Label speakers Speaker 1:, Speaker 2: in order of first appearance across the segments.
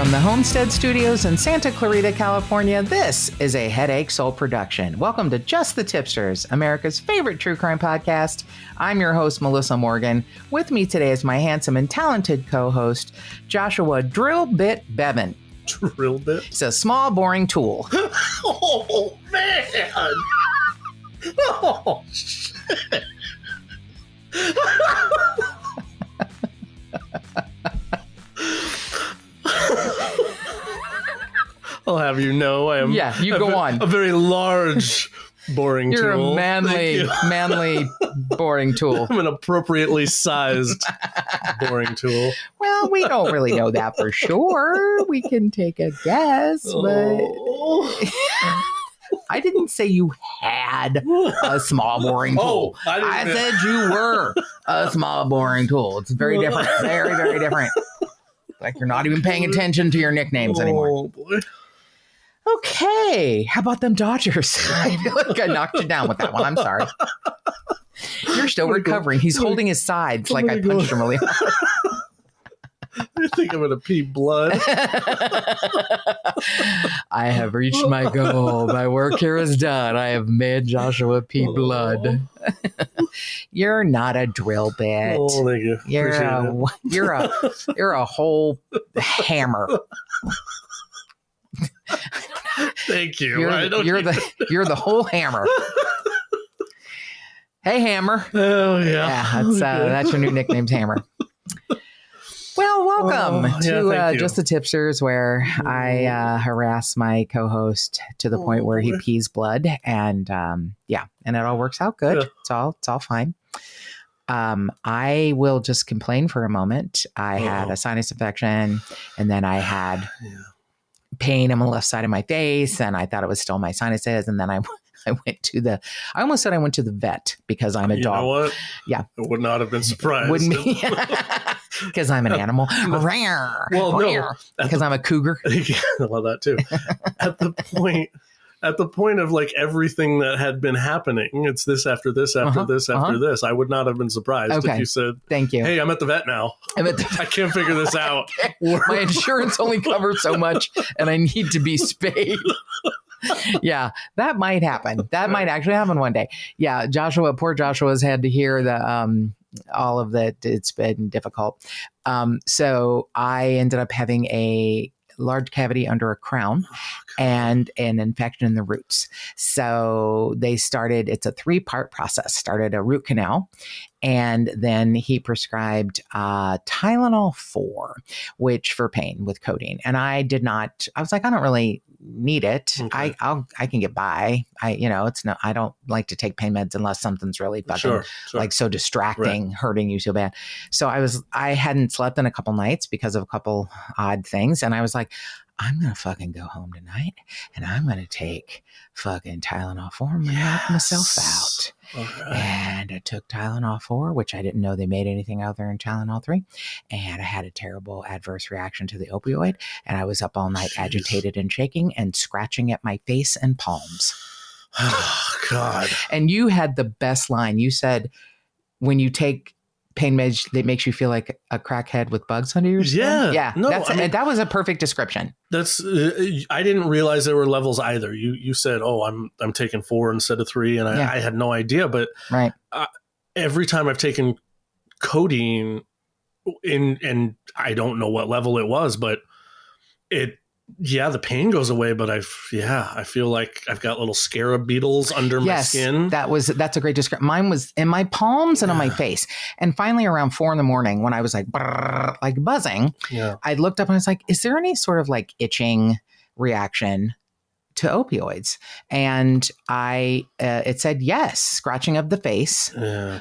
Speaker 1: From the Homestead Studios in Santa Clarita, California, this is a Headache Soul production. Welcome to Just the Tip-Sters, America's favorite true crime podcast. I'm your host, Melissa Morgan. With me today is my handsome and talented co-host, Joshua Drill Bit Bevan.
Speaker 2: Drill bit?
Speaker 1: It's a small, boring tool.
Speaker 2: Oh, man! Oh, shit! I'll have you know I am.
Speaker 1: Yeah, you go on.
Speaker 2: A very large, boring
Speaker 1: You're
Speaker 2: tool.
Speaker 1: You're a manly, boring tool.
Speaker 2: I'm an appropriately sized, boring tool.
Speaker 1: Well, we don't really know that for sure. We can take a guess, but I didn't say you had a small, boring tool. I said you were a small, boring tool. It's very different. Very, very different. Like you're not even paying attention to your nicknames anymore.
Speaker 2: Oh, boy.
Speaker 1: Okay. How about them Dodgers? I feel like I knocked you down with that one. I'm sorry. You're still recovering. He's holding his sides like I punched him really hard.
Speaker 2: I think I'm going to pee blood.
Speaker 1: I have reached my goal. My work here is done. I have made Joshua pee blood. You're not a drill bit.
Speaker 2: Oh, thank you.
Speaker 1: You're a whole hammer.
Speaker 2: Thank you.
Speaker 1: You're the whole hammer. Hey, Hammer.
Speaker 2: Oh, yeah.
Speaker 1: That's your new nickname's Hammer. Well, welcome to Just the Tipsters, where I harass my co-host to the point where he pees blood, and and it all works out good. Yeah. It's all fine. I will just complain for a moment. I had a sinus infection, and then I had pain on the left side of my face, and I thought it was still my sinuses, and then I almost said I went to the vet because I'm a dog.
Speaker 2: You know what?
Speaker 1: Yeah.
Speaker 2: I would not have been surprised.
Speaker 1: Wouldn't be. Because I'm an animal.
Speaker 2: Well, no.
Speaker 1: Because I'm a cougar.
Speaker 2: Well, that too. At the point of like everything that had been happening, it's this after this after this after this. I would not have been surprised if you said,
Speaker 1: "Thank you.
Speaker 2: Hey, I'm at the vet now. I can't figure this out.
Speaker 1: My insurance only covers so much, and I need to be spayed." Yeah, that might happen. That might actually happen one day. Yeah, poor Joshua's had to hear all of that. It's been difficult. So I ended up having a large cavity under a crown and an infection in the roots. So it's a 3-part process. Started a root canal, and then he prescribed Tylenol 4, which for pain with codeine. And I was like, I don't really need it. Okay. I can get by. I don't like to take pain meds unless something's really fucking like so distracting, hurting you so bad. So I hadn't slept in a couple nights because of a couple odd things. And I was like, I'm going to fucking go home tonight and I'm going to take fucking Tylenol 4 and knock myself out. Okay. And I took Tylenol 4, which I didn't know they made anything other than Tylenol 3. And I had a terrible adverse reaction to the opioid. And I was up all night, agitated and shaking and scratching at my face and palms.
Speaker 2: Oh, God.
Speaker 1: And you had the best line. You said, when you take pain meds, it makes you feel like a crackhead with bugs under your skin. Yeah. No, that was a perfect description.
Speaker 2: That's I didn't realize there were levels either. You said, I'm taking 4 instead of 3, and I had no idea. But every time I've taken codeine, and I don't know what level it was, but the pain goes away, but I feel like I've got little scarab beetles under my skin.
Speaker 1: That's a great description. Mine was in my palms and on my face. And finally around 4 a.m, when I was like buzzing, I looked up and I was like, is there any sort of like itching reaction to opioids? And it said yes, scratching of the face,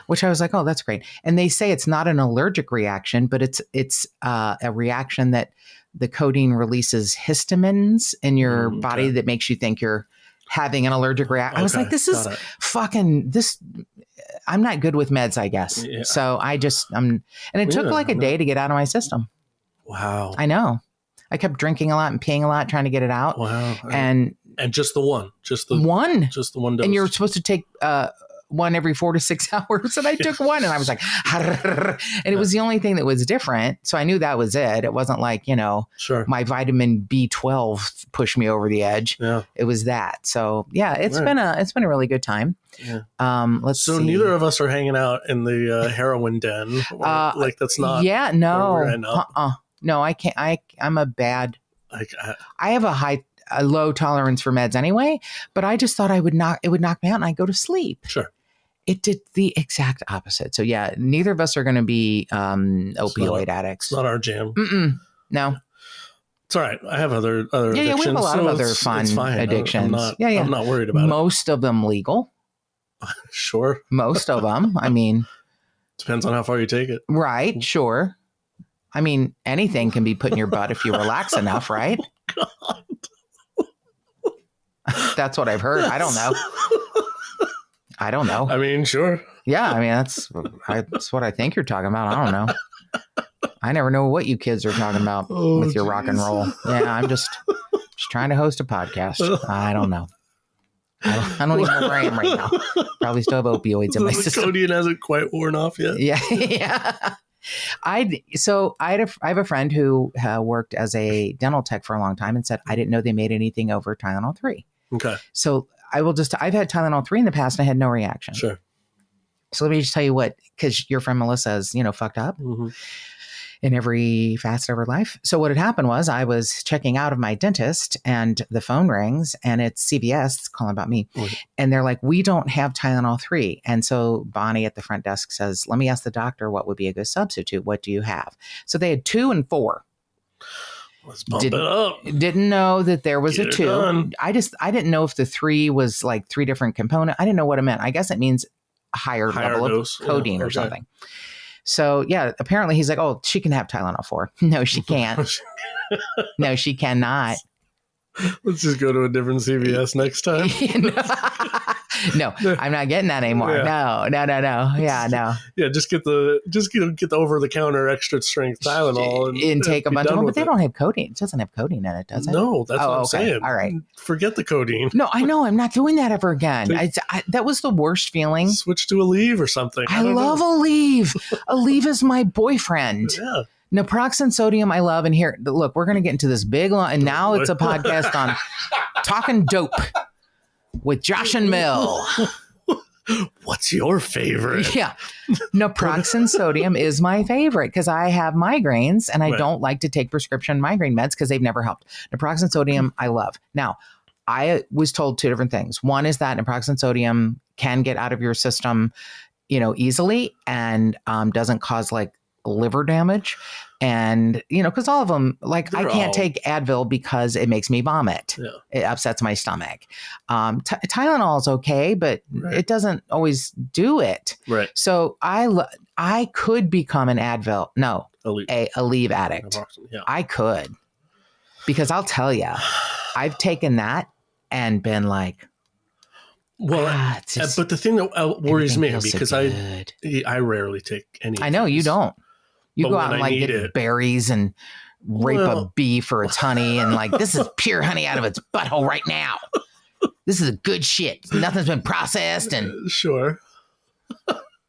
Speaker 1: which I was like, oh, that's great. And they say it's not an allergic reaction, but it's a reaction that the codeine releases histamines in your body that makes you think you're having an allergic reaction. I was like, this is fucking this. I'm not good with meds, I guess. Yeah. So and it took like a day to get out of my system.
Speaker 2: Wow.
Speaker 1: I know. I kept drinking a lot and peeing a lot, trying to get it out.
Speaker 2: Wow.
Speaker 1: And
Speaker 2: just the one,
Speaker 1: just the one
Speaker 2: dose.
Speaker 1: And you're supposed to take one every 4 to 6 hours. And I took one and I was like, and it was the only thing that was different. So I knew that was it. It wasn't like, my vitamin B12 pushed me over the edge.
Speaker 2: Yeah.
Speaker 1: It was that. So yeah, it's been a really good time.
Speaker 2: Yeah.
Speaker 1: Let's see.
Speaker 2: So neither of us are hanging out in the heroin den. That's not.
Speaker 1: Yeah, no. No, I can't. I'm a bad. I have a low tolerance for meds anyway, but I just thought it would knock me out and I go to sleep.
Speaker 2: Sure.
Speaker 1: It did the exact opposite. So yeah, neither of us are going to be opioid addicts.
Speaker 2: It's not our jam.
Speaker 1: No.
Speaker 2: It's all right. I have other addictions.
Speaker 1: Yeah, we have a lot of other fun addictions.
Speaker 2: I'm not worried about it.
Speaker 1: Most of them legal.
Speaker 2: Sure.
Speaker 1: Most of them. I mean.
Speaker 2: Depends on how far you take it.
Speaker 1: Right. Sure. I mean, anything can be put in your butt if you relax enough, right?
Speaker 2: Oh, God.
Speaker 1: That's what I've heard. I don't know.
Speaker 2: I mean, sure.
Speaker 1: Yeah, I mean, that's what I think you're talking about. I don't know. I never know what you kids are talking about with your rock and roll. Yeah, I'm just trying to host a podcast. I don't know. I don't even know where I am right now. Probably still have opioids in my system.
Speaker 2: The codeine hasn't quite worn off yet.
Speaker 1: Yeah. I have a friend who worked as a dental tech for a long time and said, I didn't know they made anything over Tylenol 3.
Speaker 2: Okay.
Speaker 1: So I've had Tylenol 3 in the past and I had no reaction.
Speaker 2: Sure.
Speaker 1: So let me just tell you what, because your friend Melissa is, fucked up in every facet of her life. So what had happened was I was checking out of my dentist and the phone rings and it's CVS calling about me. And they're like, we don't have Tylenol 3. And so Bonnie at the front desk says, let me ask the doctor what would be a good substitute. What do you have? So they had 2 and 4.
Speaker 2: Let's bump it up.
Speaker 1: Didn't know that there was a 2.
Speaker 2: Done.
Speaker 1: I didn't know if the 3 was like 3 different components. I didn't know what it meant. I guess it means a higher level dose of codeine or something. So yeah, apparently he's like, oh, she can have Tylenol 4. No, she can't. No, she cannot.
Speaker 2: Let's just go to a different CVS next time.
Speaker 1: No, I'm not getting that anymore. Yeah. No. Yeah, no.
Speaker 2: Yeah, just get the over the counter extra strength Tylenol
Speaker 1: and take a bunch of them. But they don't have codeine. It doesn't have codeine in it, does it?
Speaker 2: No, that's what I'm saying.
Speaker 1: All right.
Speaker 2: Forget the codeine.
Speaker 1: No, I know. I'm not doing that ever again. That was the worst feeling.
Speaker 2: Switch to Aleve or something.
Speaker 1: I love Aleve. Aleve is my boyfriend.
Speaker 2: Yeah.
Speaker 1: Naproxen sodium, I love. And here, look, we're going to get into this big line. And now it's a podcast on talking dope with Josh and Mel.
Speaker 2: What's your favorite?
Speaker 1: Yeah. Naproxen sodium is my favorite because I have migraines and I don't like to take prescription migraine meds because they've never helped. Naproxen sodium, I love. Now, I was told 2 different things. One is that naproxen sodium can get out of your system, easily and doesn't cause like liver damage. And, because all of them, like I can't take Advil because it makes me vomit. Yeah. It upsets my stomach. Tylenol is okay, but it doesn't always do it.
Speaker 2: Right.
Speaker 1: So I could become an Aleve addict.
Speaker 2: Yeah.
Speaker 1: I could, because I'll tell you, I've taken that and been like,
Speaker 2: well, but the thing that worries me because I rarely take any.
Speaker 1: I know you don't. You go out and get berries and rape a bee for its honey and like, this is pure honey out of its butthole right now. This is good shit. Nothing's been processed and
Speaker 2: sure.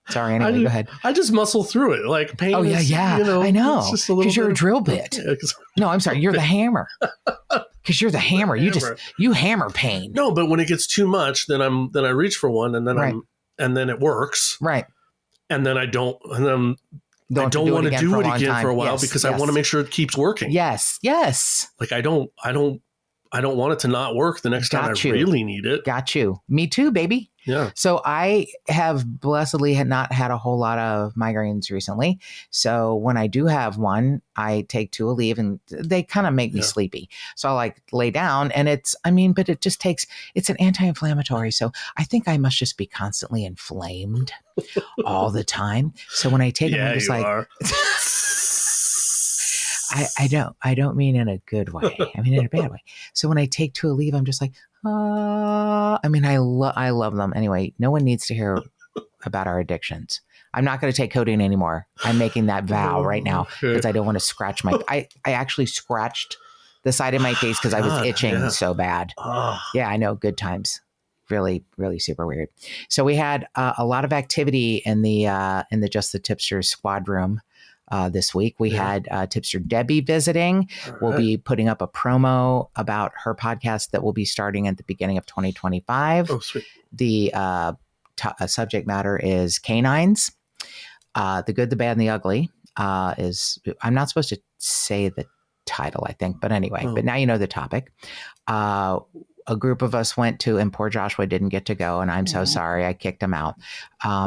Speaker 1: Sorry, anyway, go ahead.
Speaker 2: I just muscle through it. Like pain. Oh,
Speaker 1: yeah. I know. Because you're a drill bit. No, I'm sorry. You're the hammer. Because you're the hammer. You hammer pain.
Speaker 2: No, but when it gets too much, then I reach for one and then and then it works.
Speaker 1: Right.
Speaker 2: And then I don't want to do it again for a while because I want to make sure it keeps working.
Speaker 1: Yes.
Speaker 2: Like I don't want it to not work the next time I really need it.
Speaker 1: Got you. Me too, baby.
Speaker 2: Yeah.
Speaker 1: So I have blessedly not had a whole lot of migraines recently. So when I do have one, I take 2 Aleve and they kind of make me sleepy. So I like lay down and but it just it's an anti-inflammatory. So I think I must just be constantly inflamed all the time. So when I take them, I'm just like, I don't mean in a good way. I mean in a bad way. So when I take 2 Aleve, I'm just like, I love them. Anyway, no one needs to hear about our addictions. I'm not going to take codeine anymore. I'm making that vow right now because I don't want to scratch I actually scratched the side of my face because I was itching so bad. Yeah, I know. Good times. really, really super weird. So we had a lot of activity in the Just the Tip-Sters squad room this week. We had Tipster Debbie visiting. We'll be putting up a promo about her podcast that will be starting at the beginning of 2025.
Speaker 2: Oh, sweet.
Speaker 1: The subject matter is canines. The Good, the Bad, and the Ugly I'm not supposed to say the title, I think, but anyway, but now you know the topic. A group of us went to, and poor Joshua didn't get to go, and I'm so sorry. I kicked him out.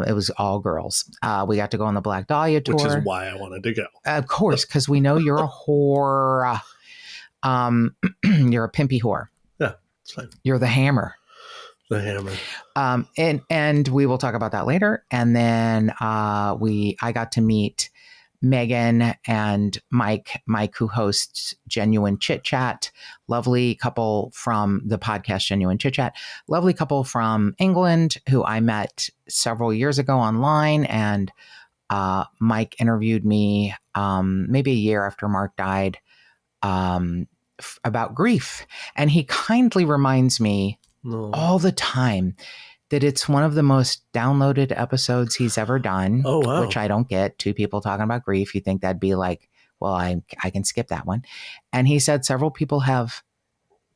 Speaker 1: It was all girls. We got to go on the Black Dahlia tour.
Speaker 2: Which is why I wanted to go.
Speaker 1: Of course, because we know you're a whore. You're a pimpy whore.
Speaker 2: Yeah, it's fine.
Speaker 1: You're the hammer.
Speaker 2: The hammer.
Speaker 1: And we will talk about that later. And then I got to meet Megan and Mike, who hosts Genuine Chit Chat, lovely couple from the podcast Genuine Chit Chat, lovely couple from England who I met several years ago online. And Mike interviewed me maybe a year after Mark died about grief. And he kindly reminds me all the time that it's one of the most downloaded episodes he's ever done.
Speaker 2: Oh, wow.
Speaker 1: Which I don't get. Two people talking about grief. You think that'd be like, well, I can skip that one. And he said several people have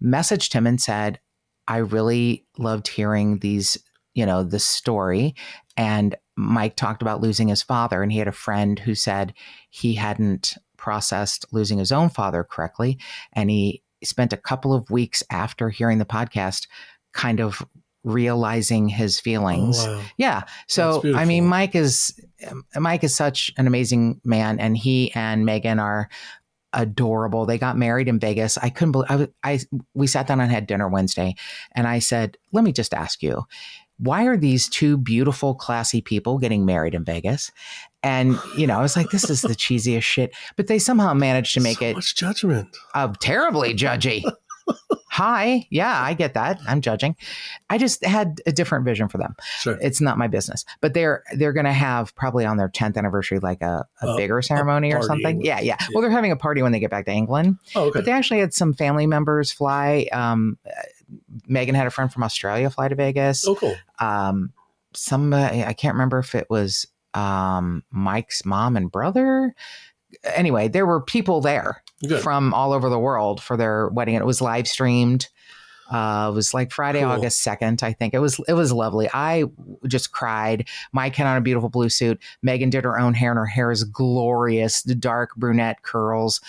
Speaker 1: messaged him and said, I really loved hearing these, this story. And Mike talked about losing his father, and he had a friend who said he hadn't processed losing his own father correctly. And he spent a couple of weeks after hearing the podcast kind of realizing his feelings.
Speaker 2: Oh, wow.
Speaker 1: Yeah. So, I mean, Mike is such an amazing man, and he and Megan are adorable. They got married in Vegas. I couldn't believe we sat down and had dinner Wednesday, and I said, let me just ask you, why are these two beautiful, classy people getting married in Vegas? And, I was like, this is the cheesiest shit, but they somehow managed to make it
Speaker 2: much judgment.
Speaker 1: Terribly judgy. Hi. Yeah, I get that. I'm judging. I just had a different vision for them.
Speaker 2: Sure.
Speaker 1: It's not my business, but they're going to have probably on their 10th anniversary, like a bigger ceremony or something. Yeah. Well, they're having a party when they get back to England.
Speaker 2: Oh, okay.
Speaker 1: But they actually had some family members fly. Megan had a friend from Australia fly to Vegas.
Speaker 2: Oh, cool.
Speaker 1: I can't remember if it was Mike's mom and brother. Anyway, there were people there from all over the world for their wedding, and it was live streamed. It was like Friday, cool. August 2nd, I think. It was lovely. I just cried. Mike had on a beautiful blue suit. Megan did her own hair, and her hair is glorious. The dark brunette curls,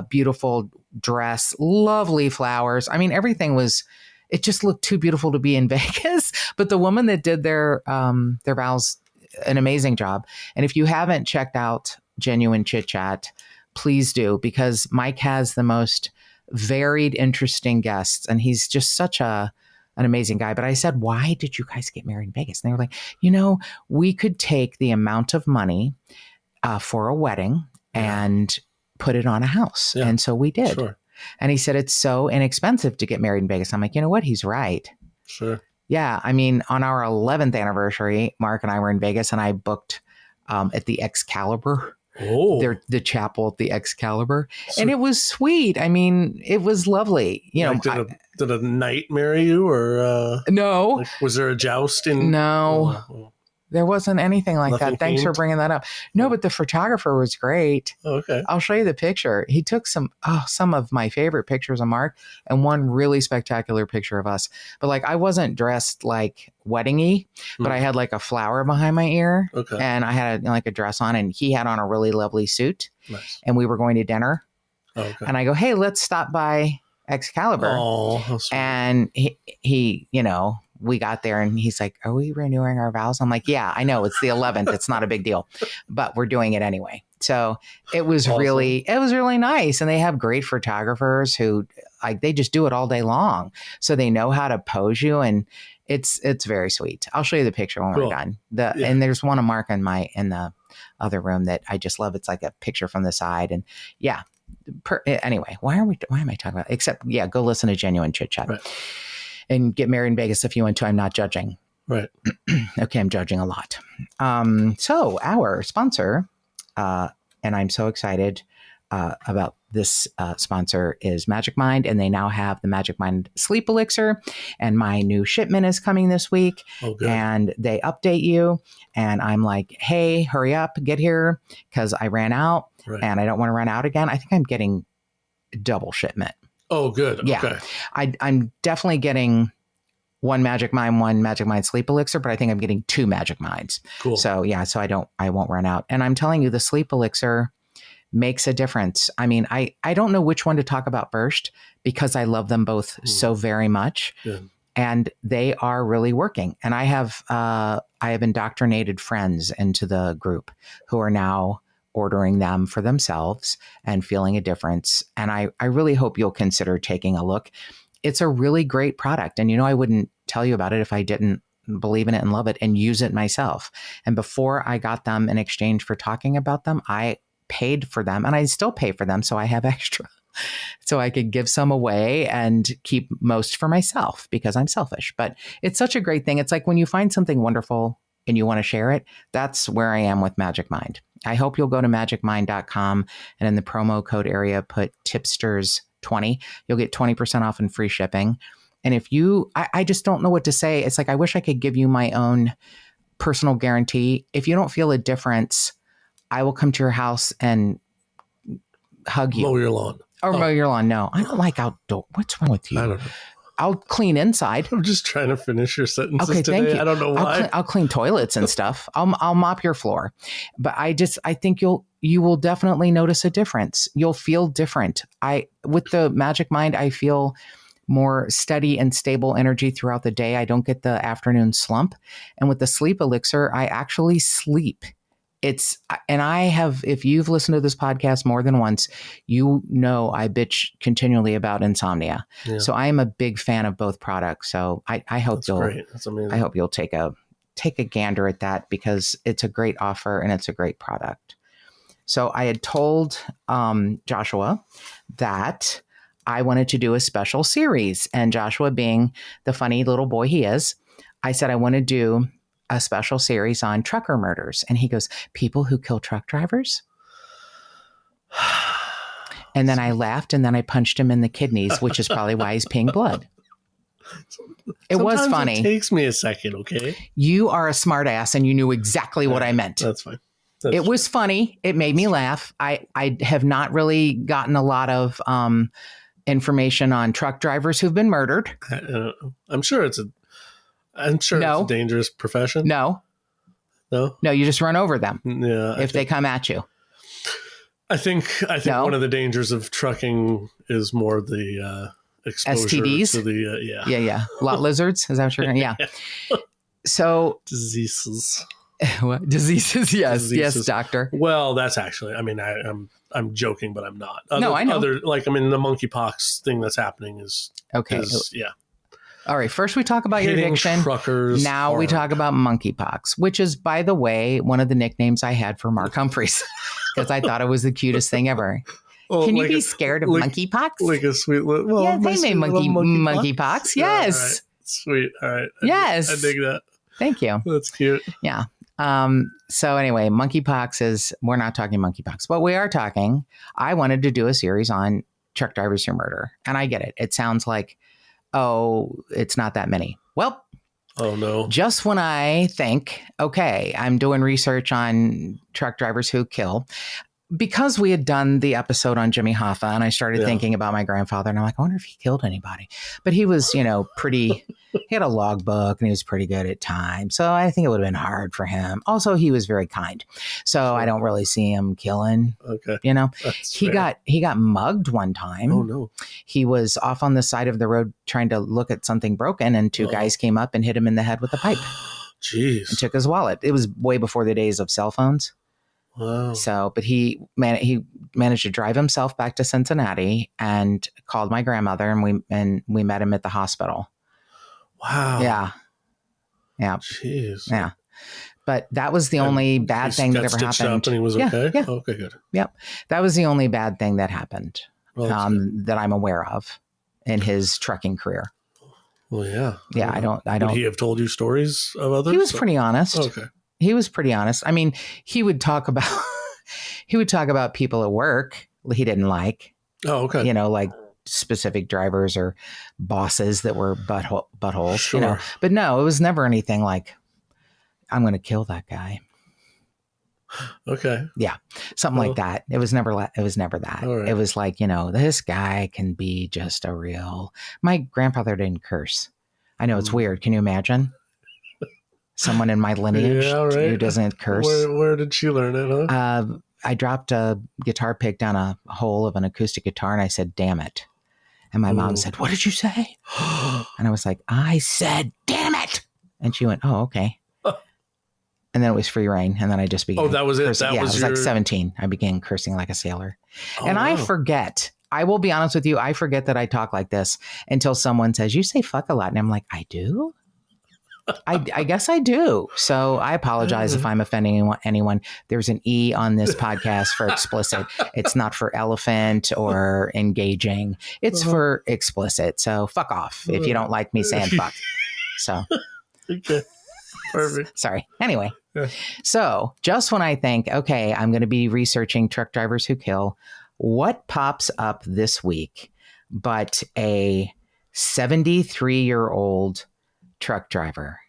Speaker 1: beautiful dress, lovely flowers. I mean, everything it just looked too beautiful to be in Vegas. But the woman that did their vows, an amazing job. And if you haven't checked out Genuine Chit Chat, please do, because Mike has the most varied, interesting guests, and he's just such an amazing guy. But I said, why did you guys get married in Vegas? And they were like, we could take the amount of money for a wedding and put it on a house. Yeah, and so we did. Sure. And he said, it's so inexpensive to get married in Vegas. I'm like, you know what? He's right.
Speaker 2: Sure.
Speaker 1: Yeah. I mean, on our 11th anniversary, Mark and I were in Vegas, and I booked at the Excalibur.
Speaker 2: Oh,
Speaker 1: the chapel at the Excalibur, and it was sweet. I mean, it was lovely.
Speaker 2: Did a knight marry you, or
Speaker 1: no?
Speaker 2: Like, was there a joust in?
Speaker 1: No, there wasn't anything like that. Thanks for bringing that up. No, but the photographer was great.
Speaker 2: Oh, okay,
Speaker 1: I'll show you the picture. He took some of my favorite pictures of Mark, and one really spectacular picture of us. But like, I wasn't dressed like wedding-y, but I had like a flower behind my ear, and I had a dress on, and he had on a really lovely suit.
Speaker 2: Nice. And
Speaker 1: we were going to dinner. And I go, hey, let's stop by Excalibur.
Speaker 2: Oh, how sweet.
Speaker 1: And he we got there, and he's like, are we renewing our vows? I'm like, yeah, I know, it's the 11th. It's not a big deal, but we're doing it anyway. So it was awesome. It was really nice. And they have great photographers who they just do it all day long. So they know how to pose you, and it's very sweet. I'll show you the picture when we're done. And there's one of Mark in the other room that I just love. It's like a picture from the side, and yeah. Anyway, why am I talking about? Except, go listen to Genuine Chit Chat. Right. And get married in Vegas if you want to. I'm not judging.
Speaker 2: Right.
Speaker 1: Okay, I'm judging a lot. So our sponsor, and I'm so excited about this sponsor is Magic Mind, and they now have the Magic Mind Sleep Elixir, and my new shipment is coming this week.
Speaker 2: Oh, good.
Speaker 1: And they update you, and I'm like, hey, hurry up, get here, because I ran out, and I don't want to run out again. I think I'm getting double shipment.
Speaker 2: Oh, good.
Speaker 1: Yeah.
Speaker 2: Okay.
Speaker 1: I'm definitely getting one Magic Mind Sleep Elixir, but I think I'm getting 2 Magic Minds.
Speaker 2: Cool.
Speaker 1: So yeah, I won't run out. And I'm telling you, the Sleep Elixir makes a difference. I mean, I don't know which one to talk about first because I love them both so very much. Yeah. And they are really working. And I have indoctrinated friends into the group who are now ordering them for themselves and feeling a difference. And I really hope you'll consider taking a look. It's a really great product. And I wouldn't tell you about it if I didn't believe in it and love it and use it myself. And before I got them in exchange for talking about them, I paid for them, and I still pay for them. So I have extra, so I could give some away and keep most for myself because I'm selfish. But it's such a great thing. It's like when you find something wonderful and you want to share it, that's where I am with Magic Mind. I hope you'll go to magicmind.com and in the promo code area, put Tip-Sters 20. You'll get 20% off and free shipping. And if I just don't know what to say. It's like, I wish I could give you my own personal guarantee. If you don't feel a difference, I will come to your house and hug you.
Speaker 2: Mow your lawn.
Speaker 1: Or mow your lawn. No, I don't like outdoor. What's wrong with you?
Speaker 2: I don't know.
Speaker 1: I'll clean inside.
Speaker 2: I'm just trying to finish your sentences today.
Speaker 1: Thank you.
Speaker 2: I don't know why.
Speaker 1: I'll clean toilets and stuff. I'll mop your floor. But I think you will definitely notice a difference. You'll feel different. With the Magic Mind, I feel more steady and stable energy throughout the day. I don't get the afternoon slump. And with the Sleep Elixir, I actually sleep. If you've listened to this podcast more than once, I bitch continually about insomnia. Yeah. So I am a big fan of both products. So I hope
Speaker 2: That's amazing.
Speaker 1: I hope you'll take a gander at that because it's a great offer and it's a great product. So I had told Joshua that I wanted to do a special series, and Joshua, being the funny little boy he is, I said I want to do a special series on trucker murders. And he goes, people who kill truck drivers? And then I laughed, and then I punched him in the kidneys, which is probably why he's peeing blood. It was funny.
Speaker 2: It takes me a second, okay?
Speaker 1: You are a smart ass, and you knew exactly what I meant.
Speaker 2: That's fine.
Speaker 1: It was funny. It made me laugh. I have not really gotten a lot of information on truck drivers who've been murdered.
Speaker 2: I'm sure it's a dangerous profession.
Speaker 1: No, you just run over them.
Speaker 2: Yeah,
Speaker 1: if they come at you.
Speaker 2: I think one of the dangers of trucking is more the exposure
Speaker 1: STDs
Speaker 2: to the
Speaker 1: lot lizards. Is that what you're going? Yeah. So
Speaker 2: diseases.
Speaker 1: What? Diseases? Yes, doctor.
Speaker 2: Well, that's actually. I mean, I'm joking, but I'm not.
Speaker 1: No, I know.
Speaker 2: The monkeypox thing that's happening is
Speaker 1: okay.
Speaker 2: Yeah.
Speaker 1: All right. First, we talk about your addiction.
Speaker 2: Truckers.
Speaker 1: Now we talk about monkeypox, which is, by the way, one of the nicknames I had for Mark Humphreys because I thought it was the cutest thing ever. Oh, can you be scared of monkeypox?
Speaker 2: Like a sweet little. Well,
Speaker 1: yeah, they made monkeypox. Yes.
Speaker 2: All right. Sweet. All right.
Speaker 1: Yes.
Speaker 2: I dig that.
Speaker 1: Thank you.
Speaker 2: That's cute.
Speaker 1: Yeah. So anyway, monkeypox we're not talking monkeypox, but we are talking. I wanted to do a series on truck drivers who murder. And I get it. It sounds like, it's not that many. Well,
Speaker 2: oh no.
Speaker 1: Just when I think, okay, I'm doing research on truck drivers who kill, because we had done the episode on Jimmy Hoffa, and I started thinking about my grandfather, and I'm like, I wonder if he killed anybody. But he was, he had a logbook, and he was pretty good at time. So I think it would have been hard for him. Also, he was very kind. So sure. I don't really see him killing.
Speaker 2: Okay.
Speaker 1: He got mugged one time.
Speaker 2: Oh no.
Speaker 1: He was off on the side of the road trying to look at something broken, and two guys came up and hit him in the head with a pipe.
Speaker 2: Jeez.
Speaker 1: And took his wallet. It was way before the days of cell phones.
Speaker 2: Wow.
Speaker 1: So, but he managed to drive himself back to Cincinnati and called my grandmother, and we met him at the hospital.
Speaker 2: Wow.
Speaker 1: Yeah. Yeah.
Speaker 2: Jeez.
Speaker 1: Yeah. But that was the only bad thing that ever happened.
Speaker 2: Up and he was okay?
Speaker 1: Yeah.
Speaker 2: Okay, good.
Speaker 1: Yep. That was the only bad thing that happened that I'm aware of in his trucking career.
Speaker 2: Well, yeah.
Speaker 1: Yeah. I don't.
Speaker 2: Would he have told you stories of others?
Speaker 1: He was pretty honest.
Speaker 2: Okay.
Speaker 1: He was pretty honest. I mean, he would talk about people at work he didn't like.
Speaker 2: Oh, okay.
Speaker 1: Like specific drivers or bosses that were buttholes,
Speaker 2: Sure.
Speaker 1: But no, it was never anything like, I'm going to kill that guy.
Speaker 2: Okay.
Speaker 1: Yeah. Something like that. It was never that. Right. It was like, this guy can be just my grandfather didn't curse. I know it's weird. Can you imagine? Someone in my lineage who doesn't curse.
Speaker 2: Where did she learn it, huh?
Speaker 1: I dropped a guitar pick down a hole of an acoustic guitar and I said, damn it. And my mom said, what did you say? And I was like, I said, damn it. And she went, oh, okay. And then it was free reign. And then I just began.
Speaker 2: Oh, that was
Speaker 1: cursing.
Speaker 2: it?
Speaker 1: I was like 17. I began cursing like a sailor. And
Speaker 2: wow.
Speaker 1: I forget. I will be honest with you. I forget that I talk like this until someone says, you say fuck a lot. And I'm like, I do? I guess I do. So I apologize if I'm offending anyone. There's an E on this podcast for explicit. It's not for elephant or engaging. It's for explicit. So fuck off if you don't like me saying fuck. So.
Speaker 2: Okay. Perfect.
Speaker 1: Sorry. Anyway.
Speaker 2: Yeah.
Speaker 1: So just when I think, okay, I'm going to be researching truck drivers who kill, what pops up this week but a 73-year-old truck driver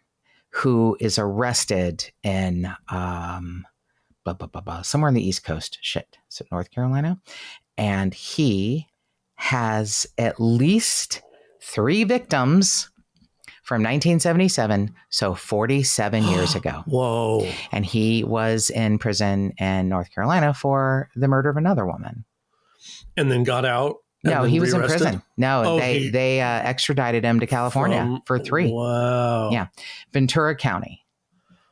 Speaker 1: who is arrested in somewhere on the East Coast. Is it North Carolina? And he has at least 3 victims from 1977, so 47 years ago.
Speaker 2: Whoa.
Speaker 1: And he was in prison in North Carolina for the murder of another woman.
Speaker 2: And then got out?
Speaker 1: No, he was in prison. No, they extradited him to California for 3.
Speaker 2: Wow.
Speaker 1: Yeah. Ventura County.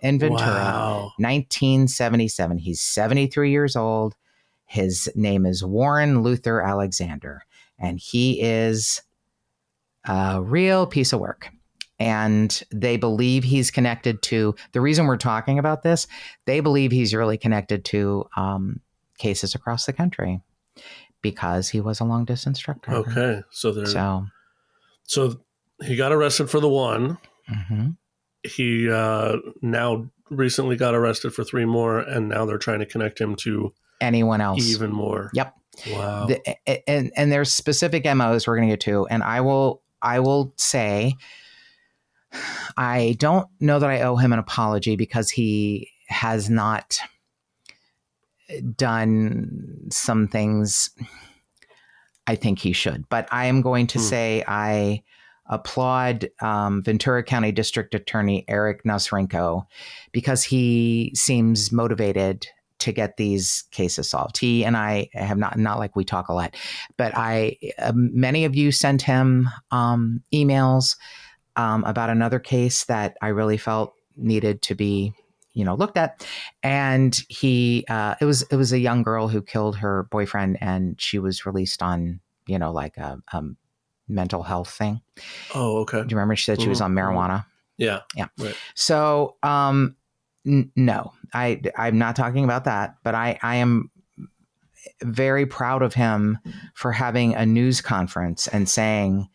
Speaker 1: In Ventura, 1977. He's 73 years old. His name is Warren Luther Alexander. And he is a real piece of work. And they believe he's connected to, the reason we're talking about this, they believe he's really connected to cases across the country because he was a long distance truck driver.
Speaker 2: Okay. So he got arrested for the one.
Speaker 1: Mm-hmm.
Speaker 2: He now recently got arrested for 3 more, and now they're trying to connect him to
Speaker 1: anyone else.
Speaker 2: Even more.
Speaker 1: Yep.
Speaker 2: Wow.
Speaker 1: And there's specific MOs we're going to get to, and I will say, I don't know that I owe him an apology because he has not done some things I think he should. But I am going to say I applaud Ventura County District Attorney Eric Nasrenko because he seems motivated to get these cases solved. He and I have not like we talk a lot, but many of you sent him emails about another case that I really felt needed to be, looked at. And it was a young girl who killed her boyfriend, and she was released on, like a mental health thing.
Speaker 2: Oh, okay.
Speaker 1: Do you remember she said she was on marijuana?
Speaker 2: Yeah.
Speaker 1: Yeah.
Speaker 2: Right.
Speaker 1: So, no, I'm not talking about that, but I am very proud of him for having a news conference and saying,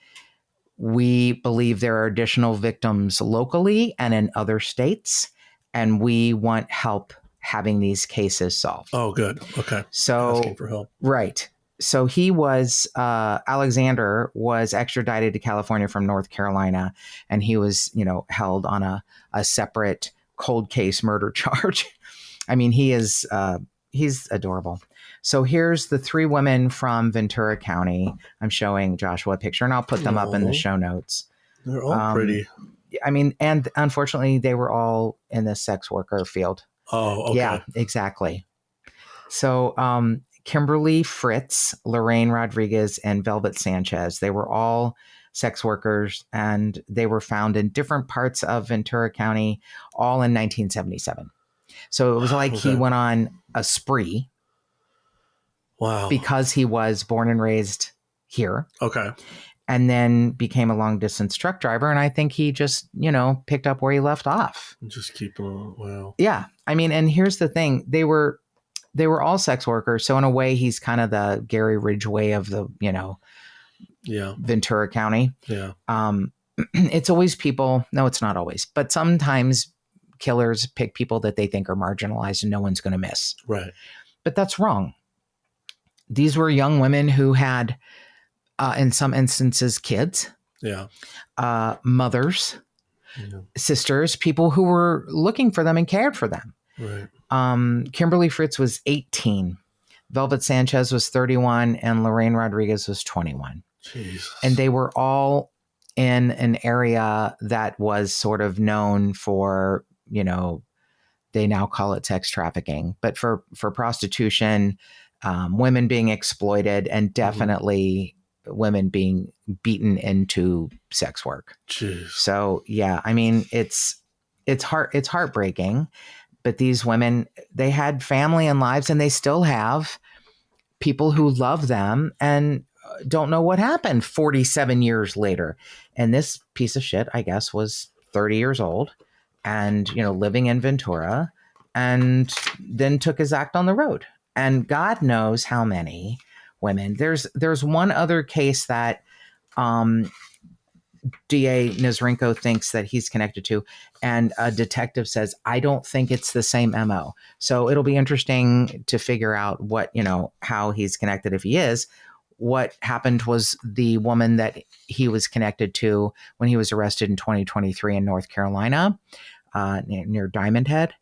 Speaker 1: we believe there are additional victims locally and in other states, and we want help having these cases solved.
Speaker 2: Oh, good. Okay.
Speaker 1: So,
Speaker 2: asking for help.
Speaker 1: Right. So he was, Alexander was extradited to California from North Carolina, and he was, held on a separate cold case murder charge. I mean, he's adorable. So here's the 3 women from Ventura County. I'm showing Joshua a picture, and I'll put them up in the show notes.
Speaker 2: They're all pretty.
Speaker 1: I mean, and unfortunately, they were all in the sex worker field.
Speaker 2: Oh, okay.
Speaker 1: Yeah, exactly. So Kimberly Fritz, Lorraine Rodriguez, and Velvet Sanchez, they were all sex workers, and they were found in different parts of Ventura County, all in 1977. So it was like he went on a spree.
Speaker 2: Wow.
Speaker 1: Because he was born and raised here.
Speaker 2: Okay.
Speaker 1: And then became a long distance truck driver. And I think he just, picked up where he left off.
Speaker 2: Just keep on. Wow.
Speaker 1: Yeah. I mean, and here's the thing. They were all sex workers. So in a way, he's kind of the Gary Ridgway of the, Ventura County.
Speaker 2: Yeah.
Speaker 1: It's always people. No, it's not always. But sometimes killers pick people that they think are marginalized and no one's going to miss.
Speaker 2: Right.
Speaker 1: But that's wrong. these were young women who had, in some instances, kids, mothers, sisters, people who were looking for them and cared for them.
Speaker 2: Right.
Speaker 1: Kimberly Fritz was 18. Velvet Sanchez was 31 and Lorraine Rodriguez was 21.
Speaker 2: Jesus.
Speaker 1: And they were all in an area that was sort of known for, they now call it sex trafficking, but for prostitution, women being exploited, and definitely women being beaten into sex work.
Speaker 2: Jeez.
Speaker 1: So, yeah, I mean, it's heartbreaking, but these women, they had family and lives, and they still have people who love them and don't know what happened 47 years later. And this piece of shit, I guess, was 30 years old and, living in Ventura, and then took his act on the road. And God knows how many women. There's one other case that DA Nizrenko thinks that he's connected to, and a detective says, I don't think it's the same MO. So it'll be interesting to figure out what, how he's connected. If he is, what happened was the woman that he was connected to when he was arrested in 2023 in North Carolina, near Diamond Head,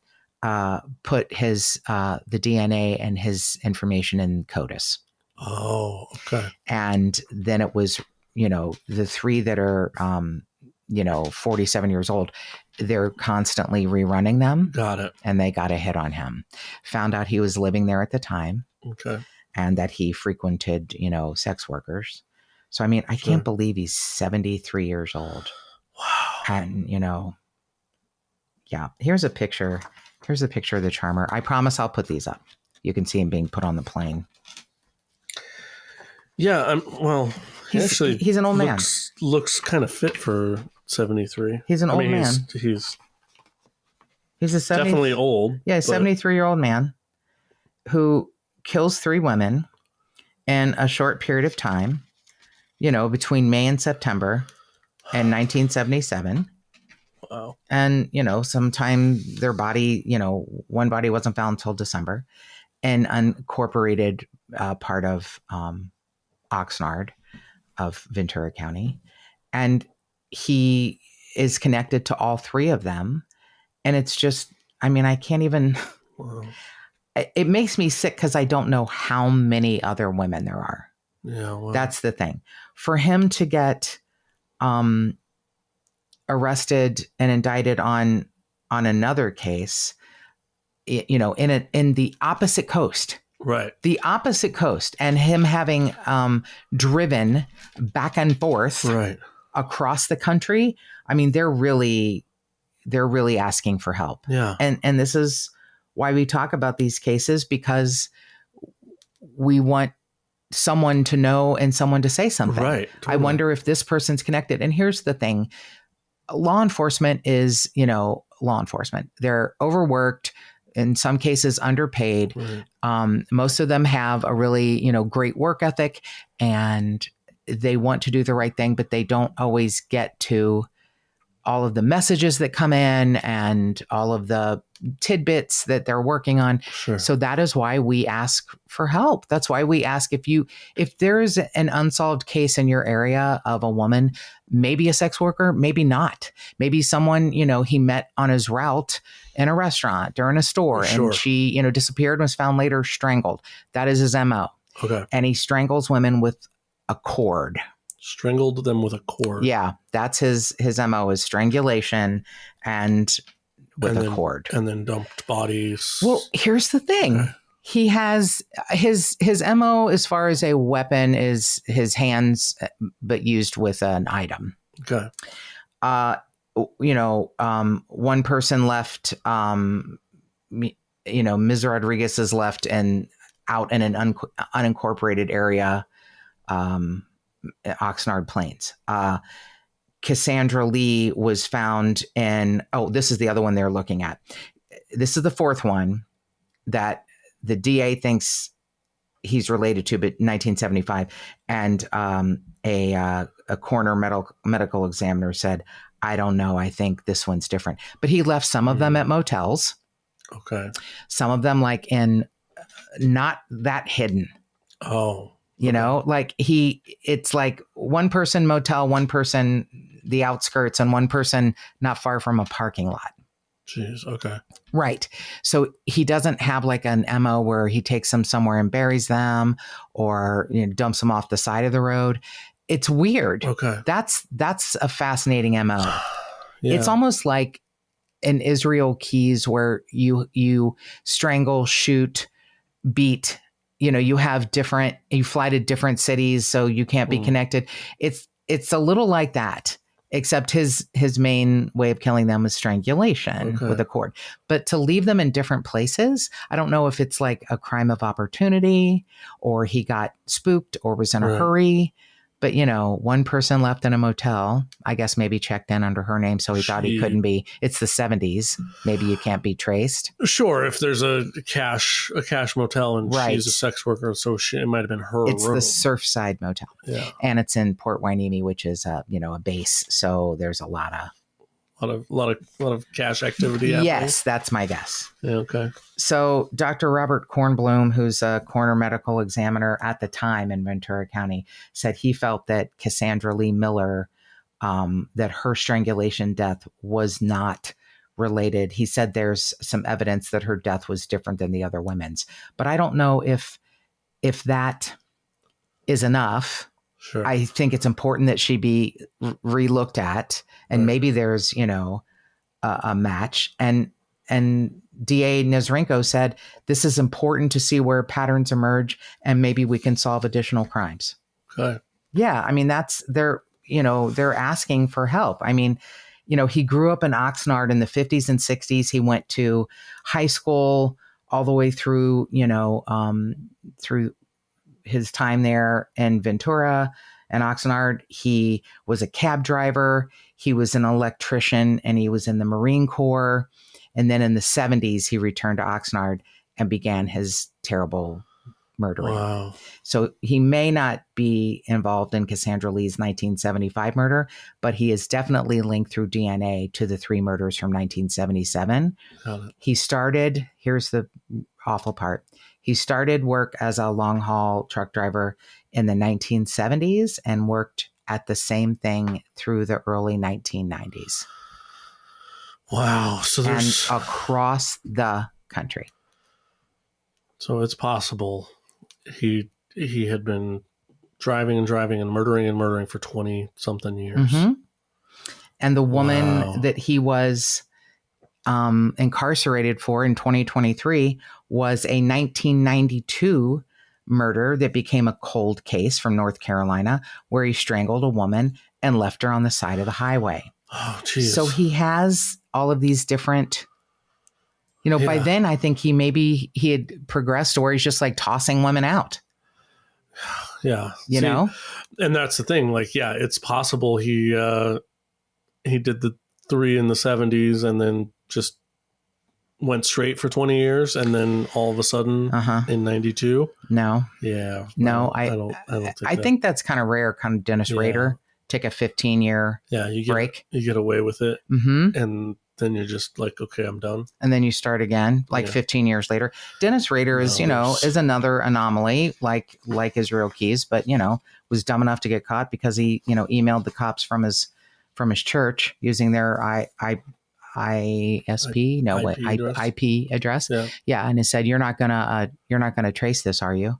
Speaker 1: put his the DNA and his information in CODIS.
Speaker 2: Oh, okay.
Speaker 1: And then it was, the three that are, 47 years old, they're constantly rerunning them.
Speaker 2: Got it.
Speaker 1: And they got a hit on him. Found out he was living there at the time.
Speaker 2: Okay.
Speaker 1: And that he frequented, sex workers. So, I mean, I can't believe he's 73 years old.
Speaker 2: Wow.
Speaker 1: And, yeah, here's a picture. Here's a picture of the charmer. I promise I'll put these up. You can see him being put on the plane.
Speaker 2: Yeah,
Speaker 1: he's an old man.
Speaker 2: Looks kind of fit for 73.
Speaker 1: He's an old man.
Speaker 2: He's
Speaker 1: definitely
Speaker 2: old.
Speaker 1: Yeah, 73-year-old man who kills 3 women in a short period of time, between May and September in 1977.
Speaker 2: Wow.
Speaker 1: And, sometime their body, one body wasn't found until December, an unincorporated part of Oxnard of Ventura County. And he is connected to all 3 of them. And it's just, I mean, I can't even...
Speaker 2: Wow.
Speaker 1: It makes me sick because I don't know how many other women there are.
Speaker 2: Yeah, well.
Speaker 1: That's the thing. For him to get arrested and indicted on another case, in the opposite coast.
Speaker 2: Right.
Speaker 1: The opposite coast, and him having driven back and forth across the country. I mean, they're really asking for help.
Speaker 2: Yeah.
Speaker 1: And this is why we talk about these cases, because we want someone to know and someone to say something.
Speaker 2: Right. Totally.
Speaker 1: I wonder if this person's connected. And here's the thing. Law enforcement is, law enforcement. They're overworked, in some cases underpaid.
Speaker 2: Right.
Speaker 1: Most of them have a really, great work ethic, and they want to do the right thing, but they don't always get to all of the messages that come in and all of the tidbits that they're working on.
Speaker 2: Sure.
Speaker 1: So that is why we ask for help. That's why we ask if there is an unsolved case in your area of a woman, maybe a sex worker, maybe not. Maybe someone, he met on his route in a restaurant or in a store, and she, disappeared and was found later strangled. That is his MO.
Speaker 2: Okay.
Speaker 1: And he strangles women with a cord.
Speaker 2: Strangled them with a cord.
Speaker 1: Yeah, that's his MO, is strangulation and with a cord.
Speaker 2: And then dumped bodies.
Speaker 1: Well, here's the thing. Okay. He has his MO as far as a weapon is his hands, but used with an item.
Speaker 2: Okay.
Speaker 1: One person left, Ms. Rodriguez is left and out in an unincorporated area, Oxnard Plains. Cassandra Lee was found in, this is the other one they're looking at. This is the 4th one that the DA thinks he's related to, but 1975. And a coroner medical examiner said, I don't know, I think this one's different. But he left some of them at motels.
Speaker 2: Okay.
Speaker 1: Some of them like in not that hidden
Speaker 2: Oh.
Speaker 1: You know, like it's like one person motel, one person the outskirts, and one person not far from a parking lot.
Speaker 2: Jeez. Okay.
Speaker 1: Right. So he doesn't have like an MO where he takes them somewhere and buries them or dumps them off the side of the road. It's weird.
Speaker 2: Okay.
Speaker 1: That's a fascinating MO.
Speaker 2: Yeah.
Speaker 1: It's almost like in Israel Keys where you strangle, shoot, beat, you fly to different cities so you can't be connected. It's a little like that, except his main way of killing them is strangulation with a cord. But to leave them in different places, I don't know if it's like a crime of opportunity or he got spooked or was in a hurry. But, one person left in a motel, I guess maybe checked in under her name. So he thought he couldn't be. It's the 70s. Maybe you can't be traced.
Speaker 2: Sure. If there's a cash motel and she's a sex worker, so it might have been her
Speaker 1: It's
Speaker 2: room.
Speaker 1: the Surfside Motel.
Speaker 2: Yeah.
Speaker 1: And it's in Port Hueneme, which is a base. So there's a lot
Speaker 2: of cash activity happening.
Speaker 1: Yes, that's my guess.
Speaker 2: Yeah, okay.
Speaker 1: So Dr. Robert Kornblum, who's a coroner medical examiner at the time in Ventura County, said he felt that Cassandra Lee Miller, that her strangulation death was not related. He said there's some evidence that her death was different than the other women's. But I don't know if that is enough.
Speaker 2: Sure.
Speaker 1: I think it's important that she be re-looked at, and maybe there's, a match. And DA Nezrenko said, this is important to see where patterns emerge and maybe we can solve additional crimes.
Speaker 2: Okay.
Speaker 1: Yeah. I mean, they're asking for help. I mean, he grew up in Oxnard in the 50s and 60s. He went to high school all the way through, through his time there in Ventura and Oxnard. He was a cab driver. He was an electrician and he was in the Marine Corps. And then in the 70s, he returned to Oxnard and began his terrible murdering.
Speaker 2: Wow.
Speaker 1: So he may not be involved in Cassandra Lee's 1975 murder, but he is definitely linked through DNA to the 3 murders from 1977. He started, here's the awful part. He started work as a long haul truck driver in the 1970s and worked at the same thing through the early 1990s.
Speaker 2: Wow. So there's
Speaker 1: across the country.
Speaker 2: So it's possible he had been driving and murdering for 20 something years.
Speaker 1: Mm-hmm. And the woman that he was incarcerated for in 2023 was a 1992 murder that became a cold case from North Carolina where he strangled a woman and left her on the side of the highway.
Speaker 2: Oh, geez.
Speaker 1: So he has all of these different, by then I think he had progressed to where he's just like tossing women out.
Speaker 2: Yeah.
Speaker 1: You know?
Speaker 2: And that's the thing. Like, yeah, it's possible he did the 3 in the 70s and then just went straight for 20 years and then all of a sudden in 92.
Speaker 1: No.
Speaker 2: Yeah.
Speaker 1: No,
Speaker 2: I
Speaker 1: think that's kind of rare. Kind of Dennis Rader take a 15-year break.
Speaker 2: You get away with it.
Speaker 1: Mm-hmm.
Speaker 2: And then you're just like, okay, I'm done.
Speaker 1: And then you start again, 15 years later. Dennis Rader is, is another anomaly like Israel Keys, but, was dumb enough to get caught because he, emailed the cops from his church using their IP address. Yeah. And it said, you're not gonna trace this, are you?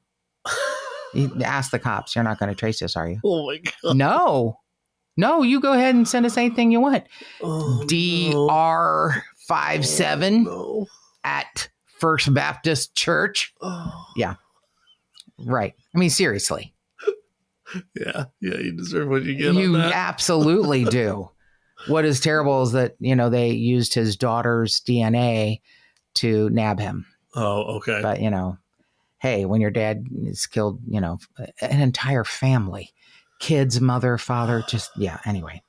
Speaker 1: He asked the cops, you're not going to trace this, are you?
Speaker 2: Oh my God.
Speaker 1: No, you go ahead and send us anything you want. DR57 at First Baptist Church. Yeah. Right. I mean, seriously.
Speaker 2: Yeah, you deserve what you get.
Speaker 1: You
Speaker 2: on that.
Speaker 1: Absolutely do. What is terrible is that, they used his daughter's DNA to nab him.
Speaker 2: Oh, okay.
Speaker 1: But, hey, when your dad is killed, an entire family, kids, mother, father, anyway.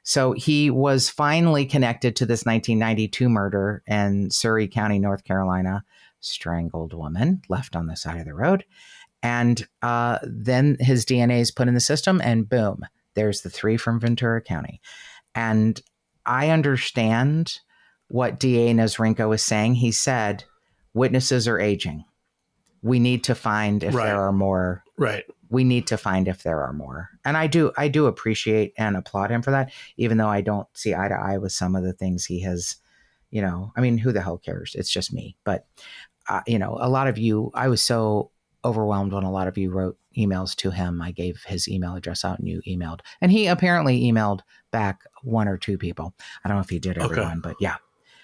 Speaker 1: So he was finally connected to this 1992 murder in Surrey County, North Carolina, strangled woman left on the side of the road. And then his DNA is put in the system and boom, there's the 3 from Ventura County. And I understand what DA Nezrenko is saying. He said, witnesses are aging. we need to find if there are more.
Speaker 2: Right.
Speaker 1: We need to find if there are more. And I do appreciate and applaud him for that, even though I don't see eye to eye with some of the things he has, I mean, who the hell cares? It's just me. But, a lot of you, I was so overwhelmed when a lot of you wrote emails to him. I gave his email address out and you emailed. And he apparently emailed back one or two people. I don't know if he did everyone, but yeah.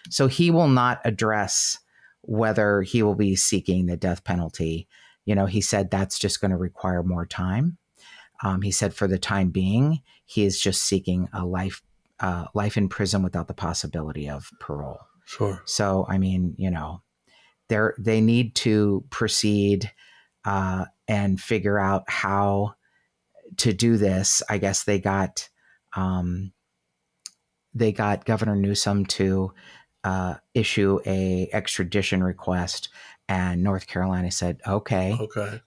Speaker 1: So he will not address whether he will be seeking the death penalty. He said that's just going to require more time. He said for the time being, he is just seeking a life in prison without the possibility of parole.
Speaker 2: Sure.
Speaker 1: So, I mean, they need to proceed and figure out how to do this. I guess they got Governor Newsom to issue a extradition request. And North Carolina said, okay,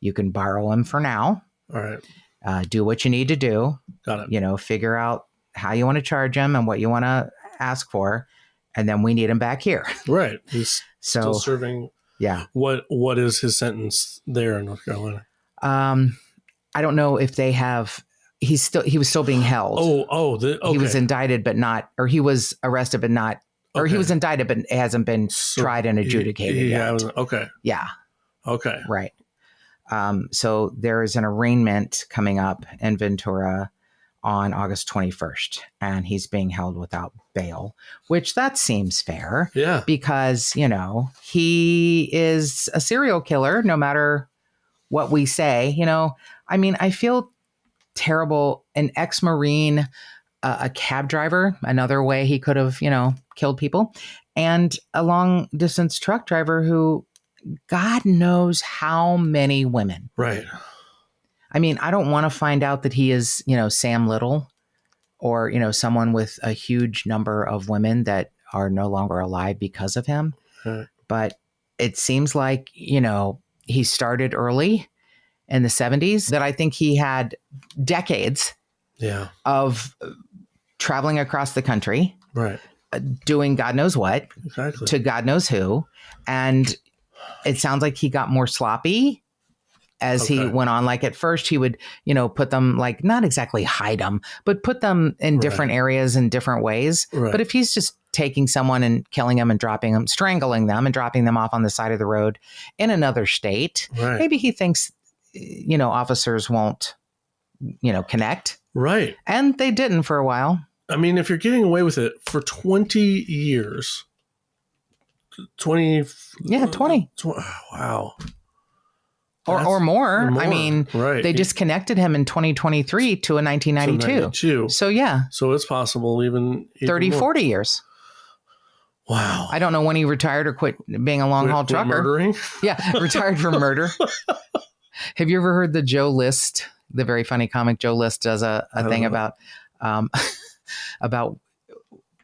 Speaker 1: you can borrow him for now.
Speaker 2: All right.
Speaker 1: Do what you need to do.
Speaker 2: Got it.
Speaker 1: Figure out how you want to charge him and what you want to ask for. And then we need him back here.
Speaker 2: Right. He's still serving.
Speaker 1: Yeah.
Speaker 2: What is his sentence there in North Carolina?
Speaker 1: I don't know if they have. He was still being held. He was indicted, but not, or he was arrested, but not. Or he was indicted, but it hasn't been tried and adjudicated yet.
Speaker 2: Okay.
Speaker 1: Yeah.
Speaker 2: Okay.
Speaker 1: Right. So there is an arraignment coming up in Ventura on August 21st, and he's being held without bail, which that seems fair.
Speaker 2: Yeah.
Speaker 1: Because, he is a serial killer, no matter what we say. I mean, I feel terrible. An ex-Marine, a cab driver, another way he could have, killed people, and a long distance truck driver who God knows how many women.
Speaker 2: Right.
Speaker 1: I mean, I don't want to find out that he is, Sam Little or, someone with a huge number of women that are no longer alive because of him.
Speaker 2: Right.
Speaker 1: But it seems like, he started early in the 70s, that I think he had decades of traveling across the country.
Speaker 2: Right.
Speaker 1: Doing God knows what to God knows who. And it sounds like he got more sloppy as he went on. Like at first he would, put them, like, not exactly hide them, but put them in different areas in different ways. Right. But if he's just taking someone and killing them and dropping them, strangling them and dropping them off on the side of the road in another state, maybe he thinks, officers won't, connect.
Speaker 2: Right.
Speaker 1: And they didn't for a while.
Speaker 2: I mean, if you're getting away with it for 20 years, 20.
Speaker 1: Yeah, 20.
Speaker 2: Wow.
Speaker 1: Or more. I mean, they disconnected him in 2023 to a 1992. So, yeah.
Speaker 2: So it's possible even
Speaker 1: 30,
Speaker 2: more.
Speaker 1: 40 years.
Speaker 2: Wow.
Speaker 1: I don't know when he retired or quit being a long haul trucker.
Speaker 2: Murdering? Yeah,
Speaker 1: retired from murder. Have you ever heard the Joe List? The very funny comic Joe List does a thing about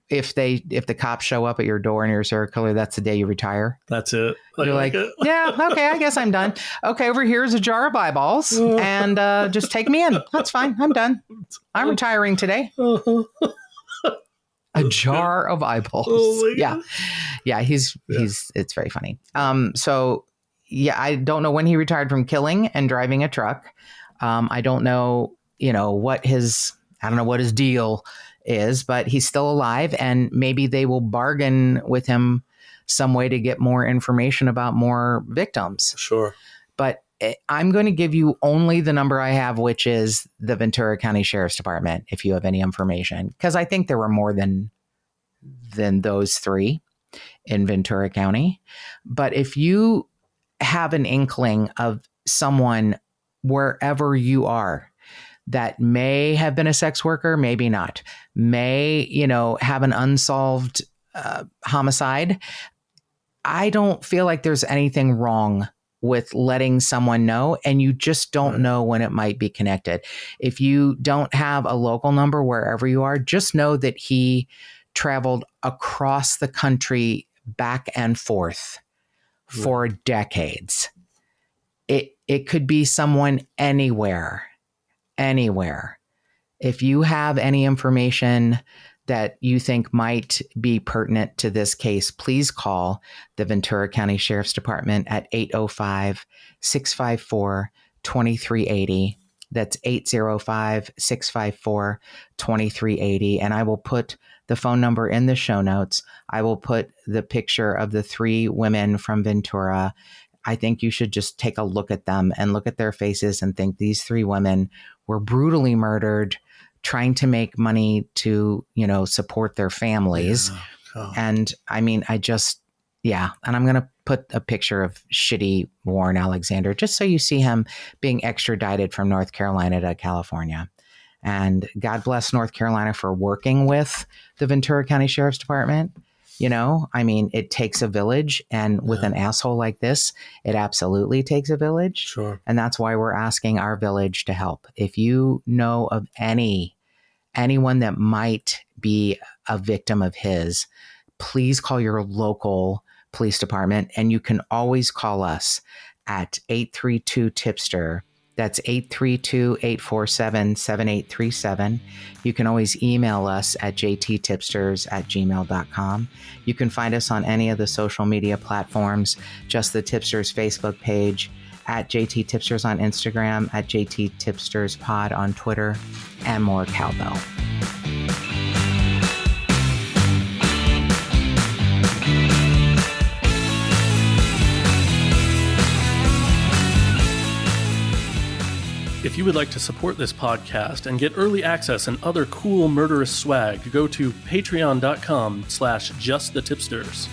Speaker 1: if the cops show up at your door and you're a serial killer, that's the day you retire.
Speaker 2: That's it.
Speaker 1: You're like, yeah, okay, I guess I'm done. Okay, over here's a jar of eyeballs and just take me in. That's fine. I'm done. I'm retiring today. A jar of eyeballs. Oh my God. Yeah. He's it's very funny. So yeah, I don't know when he retired from killing and driving a truck. I don't know, what his deal is, but he's still alive, and maybe they will bargain with him some way to get more information about more victims.
Speaker 2: Sure.
Speaker 1: But I'm going to give you only the number I have, which is the Ventura County Sheriff's Department, if you have any information, because I think there were more than those three in Ventura County. But if you have an inkling of someone wherever you are that may have been a sex worker, maybe not, may, have an unsolved homicide, I don't feel like there's anything wrong with letting someone know, and you just don't know when it might be connected. If you don't have a local number wherever you are, just know that he traveled across the country back and forth for decades. It could be someone anywhere. If you have any information that you think might be pertinent to this case, please call the Ventura County Sheriff's Department at 805-654-2380. That's 805-654-2380. And I will put the phone number in the show notes. I will put the picture of the 3 women from Ventura. I think you should just take a look at them and look at their faces and think these 3 women were brutally murdered, trying to make money to, support their families. Yeah. Oh. And I mean, and I'm going to put a picture of shitty Warren Alexander, just so you see him being extradited from North Carolina to California. And God bless North Carolina for working with the Ventura County Sheriff's Department. It takes a village, and with an asshole like this, it absolutely takes a village.
Speaker 2: Sure.
Speaker 1: And that's why we're asking our village to help. If you know of anyone that might be a victim of his, please call your local police department, and you can always call us at 832-Tip-Ster. That's 832-847-7837. You can always email us at jttipsters@gmail.com. You can find us on any of the social media platforms, just the Tip-Sters Facebook page, at JT Tipsters on Instagram, at JT Tipsters Pod on Twitter, and more cowbell.
Speaker 2: If you would like to support this podcast and get early access and other cool murderous swag, go to patreon.com/justthetipsters.